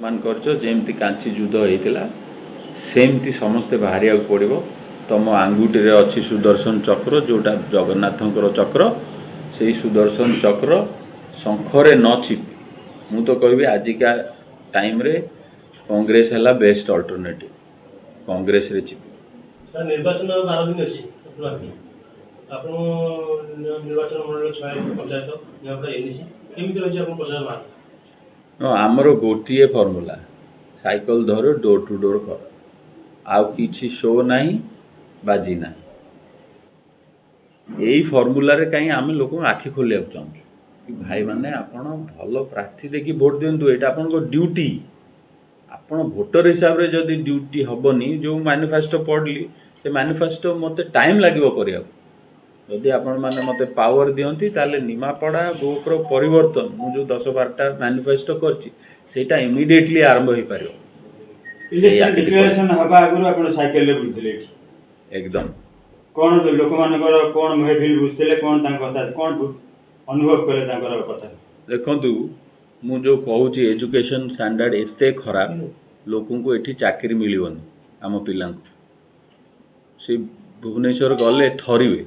मान करमती कांची युद्ध होता सेमती समस्ते बाहर पड़ो तुम आंगुठी अच्छी सुदर्शन चक्र जोटा जगन्नाथ चक्र से सुदर्शन चक्र शंखरे न चिपी मु तो कहि आजिका टाइम रे कांग्रेस है बेस्ट अल्टरनेटिव कांग्रेस रे चिपी निर्वाचन 12 दिन अच्छी निर्वाचन मंडल पंचायत आमर गोटे फर्मूला साइकल धर डोर टू डोर कर आउ किछि शो नहीं बाजी ना यही फर्मूला रे कहीं आम लोक आखि खोलिया चाहूँ कि भाई माने आपण भल प्रार्थी देखी भोट दिंतु ये आपण ड्यूटी आपण भोटर हिसाब रे जदि ड्यूटी हबनी जो मैनिफेस्टो पढ़ली से मैनिफेस्टो मते टाइम लागिवो करिया जदि आपण माने मते पावर दियंती ताले निमापड़ा गोपर परिवर्तन मु जो 10-12टा मैनिफेस्टो करछि सेटा इमिडिएटली आरंभ होई पारियो इलेक्शन डिक्लेरेशन हबा आगु आपण साइकिल ले बुझले एकदम कोन लोक मानकर कोन महफिल बुझले कोन तांको कथा कोन अनुभव करे तांकर कथा देखंतु मु जो कहूची एजुकेशन स्टैंडर्ड एते खराब लोकन को एठी चाकरी मिलिवनी आम पिलांको से भुवनेश्वर गले थरिवे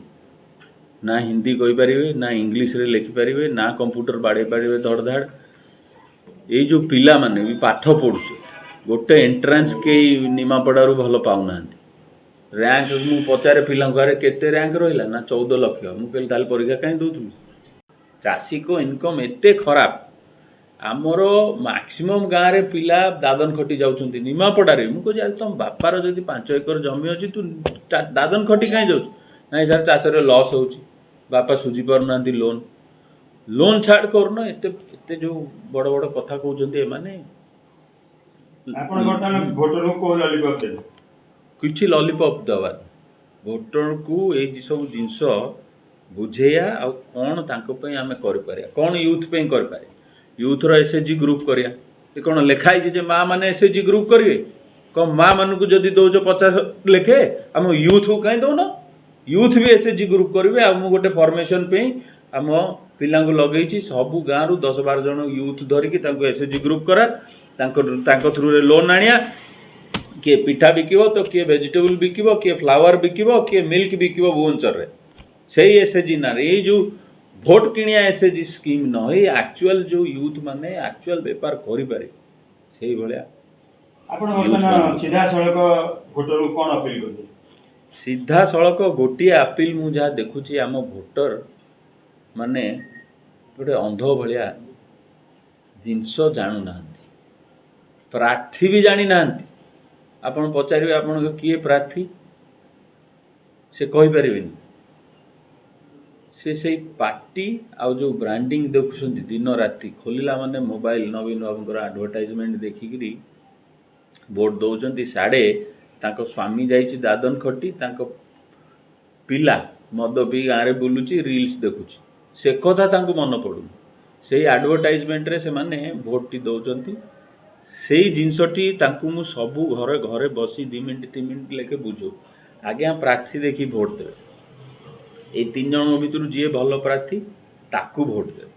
ना हिंदी कहि परिवे ना इंग्लिश रे लिखि परिवे ना कंप्यूटर बाड़े परिवे धड़धाड़ ये जो पिला माने भी पाठ पढ़ुचे गोटे एंट्रांस के निमापड़ारू भल पाऊना रैंक मु पचारे पिला केते रैंक रहिला ना 14 लाख मु कहली ताल परीक्षा कहीं दउथु चाषी को इनकम एते खराब आमर मैक्सिमम गाँव रे पिला दादन खटी जाउछंती निमापड़ारे मु कह तुम बापार जदि 5 एकर जमी अछि तू दादन खटी कहीं जाउछ नहीं सर चाष लॉस होउची बापा सुझी पारना लोन लोन छाड़ करना एते एते जो बड़ बड़ कथा कहउछंती ए माने आपण वर्तमान भोटर को लॉलीपॉप दे किछि लॉलीपॉप दवा भोटर को ए सब जिंस बुझेया आ कोन तांको पई आमे करि पारिया कोन यूथ पई करि पारे यूथ रो एसएचजी ग्रुप करिया ए कोन लेखाई जे मां माने एसएचजी ग्रुप करिवे को मां मानु को जदी दोजो 50 लेखे हम यूथ को कहीं दउनो यूथ भी एसएचजी ग्रुप करिवे आ मु गोटे फॉर्मेशन पे हम पिला को लगेछि सब गाँ रु 10-12 जन यूथ धरिकी तांको एसएचजी ग्रुप करा तांको थ्रू रे लोन आनिया किए पिठा बिकिबो तो किए वेजिटेबल बिकिबो किए फ्लावर बिकिबो किए मिल्क बिकिबो भुवनेश्वर रे सेही एसएचजी ना रे जो भोट किनिया एसएचजी स्कीम न हे एक्चुअल जो यूथ माने एक्चुअल व्यापार करि पारे सेही भलिया आपण वर्तमान सीधा सड़क भोटर को कोन अपील करबे सीधा सड़क गोटे अपील मु जहाँ देखुची आम भोटर माने गोटे अंध भलिया जिनस जानू ना प्रार्थी भी जानी ना आपण पचारे आपण किए प्रार्थी से कहि परिबेनी से पार्टी आ जो ब्रांडिंग देखुछंती दिन राति खोलिला माने मोबाइल नवीन बाबूर एडवर्टाइजमेंट देखिकी भोट दौरान साढ़े तांको स्वामी जाइछि दादन खटी तांको पिला मद पी गाँव में बुलुची रील्स देखुची से कथा तांको मन पड़ू से एडवर्टाइजमेंट रे से माने भोट टी दौरान से जिनसटी तांको मु सबू घरे घरे बसी 2 मिनट 3 मिनट लेके बुझो आगे प्रार्थी देखी भोट देवे ये 3 जन भीतर जी भल प्रार्थी ताकू भोट देवे।